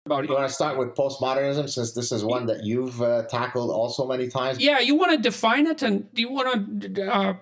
about it. You want to start with postmodernism, since this is one that you've tackled also many times? Yeah, you want to define it, and do you want to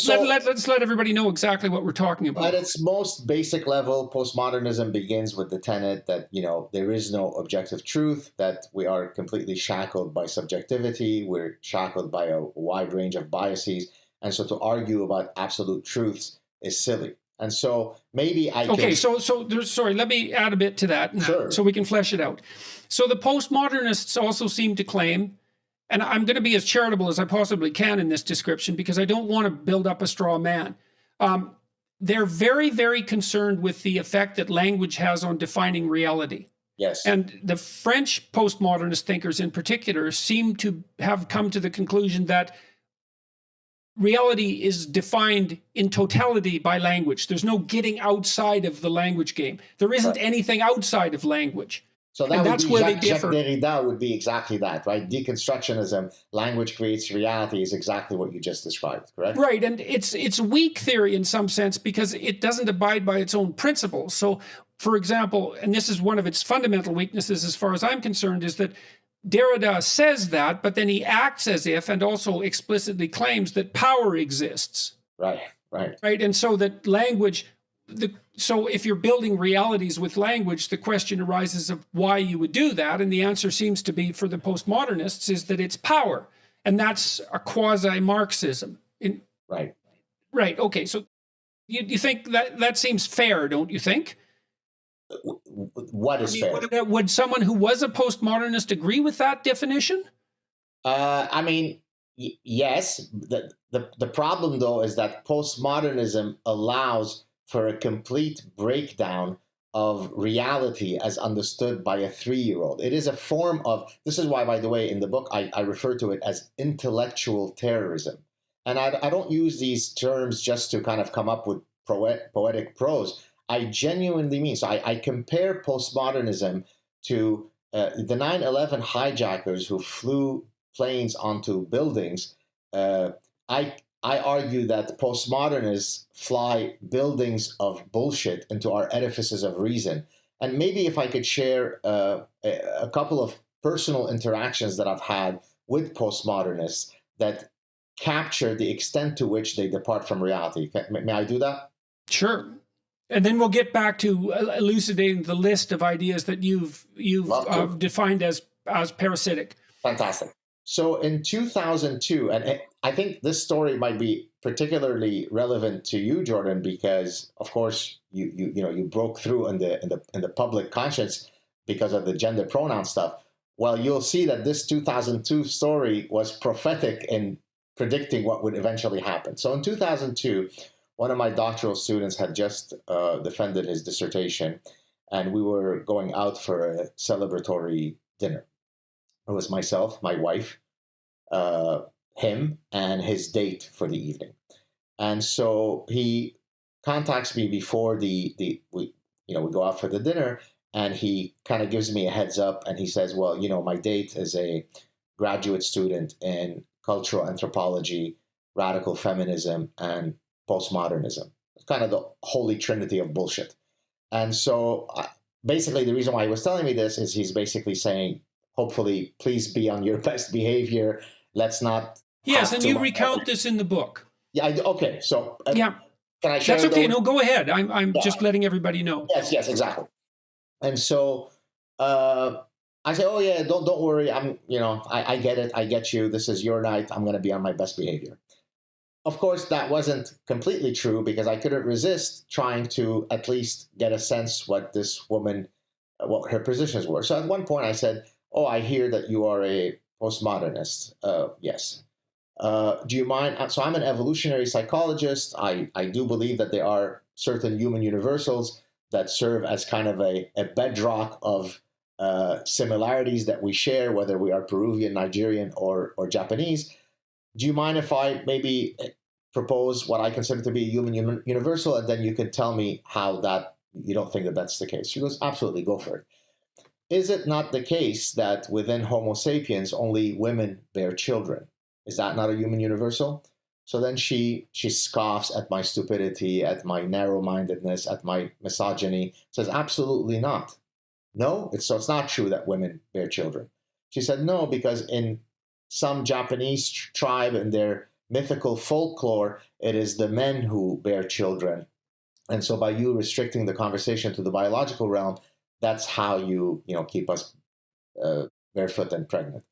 let's let everybody know exactly what we're talking about. At its most basic level, postmodernism begins with the tenet that, there is no objective truth, that we are completely shackled by subjectivity, we're shackled by a wide range of biases, and so to argue about absolute truths is silly. And so maybe I can... Okay, sorry, let me add a bit to that, Sure. So we can flesh it out. So the postmodernists also seem to claim, and I'm going to be as charitable as I possibly can in this description because I don't want to build up a straw man. They're very, very concerned with the effect that language has on defining reality. Yes. And the French postmodernist thinkers in particular seem to have come to the conclusion that reality is defined in totality by language. There's no getting outside of the language game. There isn't anything outside of language. So that's where Jacques Derrida would be exactly that, right? Deconstructionism, language creates reality, is exactly what you just described, correct? Right, and it's weak theory in some sense because it doesn't abide by its own principles. So, for example, and this is one of its fundamental weaknesses as far as I'm concerned, is that Derrida says that, but then he acts as if and also explicitly claims that power exists. Right. Right, and so that language... So if you're building realities with language, the question arises of why you would do that. And the answer seems to be, for the postmodernists, is that it's power. And that's a quasi-Marxism. Right. Right, okay. So you think that seems fair, don't you think? What is fair? Would someone who was a postmodernist agree with that definition? Yes. The problem, though, is that postmodernism allows for a complete breakdown of reality as understood by a 3-year-old. It is a form of, this is why, by the way, in the book, I refer to it as intellectual terrorism. And I don't use these terms just to kind of come up with poetic prose. I genuinely mean, so I compare postmodernism to the 9/11 hijackers who flew planes onto buildings. I argue that postmodernists fly buildings of bullshit into our edifices of reason. And maybe if I could share a couple of personal interactions that I've had with postmodernists that capture the extent to which they depart from reality. May I do that? Sure. And then we'll get back to elucidating the list of ideas that you've defined as parasitic. Fantastic. So in 2002, and I think this story might be particularly relevant to you, Jordan, because of course you broke through in the public conscience because of the gender pronoun stuff. Well, you'll see that this 2002 story was prophetic in predicting what would eventually happen. So in 2002, one of my doctoral students had just defended his dissertation, and we were going out for a celebratory dinner. It was myself, my wife, him, and his date for the evening. And so he contacts me before we go out for the dinner, and he kind of gives me a heads up, and he says, well, my date is a graduate student in cultural anthropology, radical feminism, and postmodernism. It's kind of the holy trinity of bullshit. And so basically the reason why he was telling me this is he's basically saying, hopefully, please be on your best behavior. Let's not... Yes, and you recount this in the book. Yeah, okay. So yeah. Can I share? That's okay. No, go ahead. I'm just letting everybody know. Yes, exactly. And so I say, oh yeah, don't worry. I get it. I get you. This is your night. I'm going to be on my best behavior. Of course, that wasn't completely true because I couldn't resist trying to at least get a sense what this woman, what her positions were. So at one point I said, oh, I hear that you are a postmodernist. Yes. Do you mind? So I'm an evolutionary psychologist. I do believe that there are certain human universals that serve as kind of a bedrock of similarities that we share, whether we are Peruvian, Nigerian, or Japanese. Do you mind if I maybe propose what I consider to be a human universal, and then you can tell me how that you don't think that that's the case? She goes, absolutely, go for it. Is it not the case that within Homo sapiens, only women bear children? Is that not a human universal? So then she scoffs at my stupidity, at my narrow-mindedness, at my misogyny, says, absolutely not. no, so it's not true that women bear children. She said, no, because in some Japanese tribe, in their mythical folklore, it is the men who bear children. And so by you restricting the conversation to the biological realm, that's how you keep us barefoot and pregnant.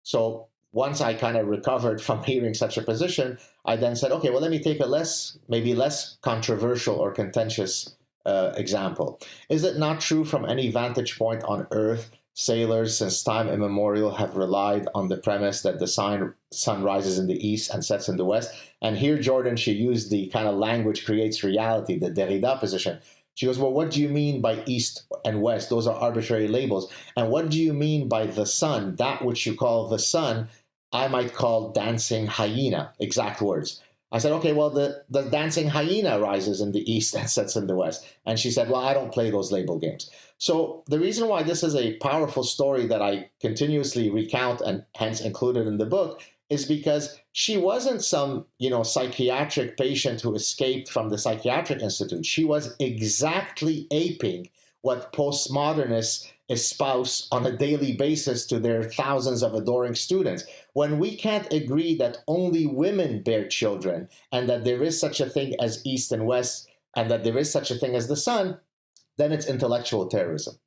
So once I kind of recovered from hearing such a position, I then said, okay, well, let me take a maybe less controversial or contentious example. Is it not true from any vantage point on Earth, sailors since time immemorial have relied on the premise that the sun rises in the east and sets in the west? And here, Jordan, she used the kind of language creates reality, the Derrida position. She goes, well, what do you mean by east and west? Those are arbitrary labels. And what do you mean by the sun? That which you call the sun, I might call dancing hyena, exact words. I said, okay, well, the dancing hyena rises in the east and sets in the west. And she said, well, I don't play those label games. So the reason why this is a powerful story that I continuously recount and hence included in the book is because she wasn't some, psychiatric patient who escaped from the psychiatric institute. She was exactly aping what postmodernists espouse on a daily basis to their thousands of adoring students. When we can't agree that only women bear children and that there is such a thing as East and West and that there is such a thing as the sun, then it's intellectual terrorism.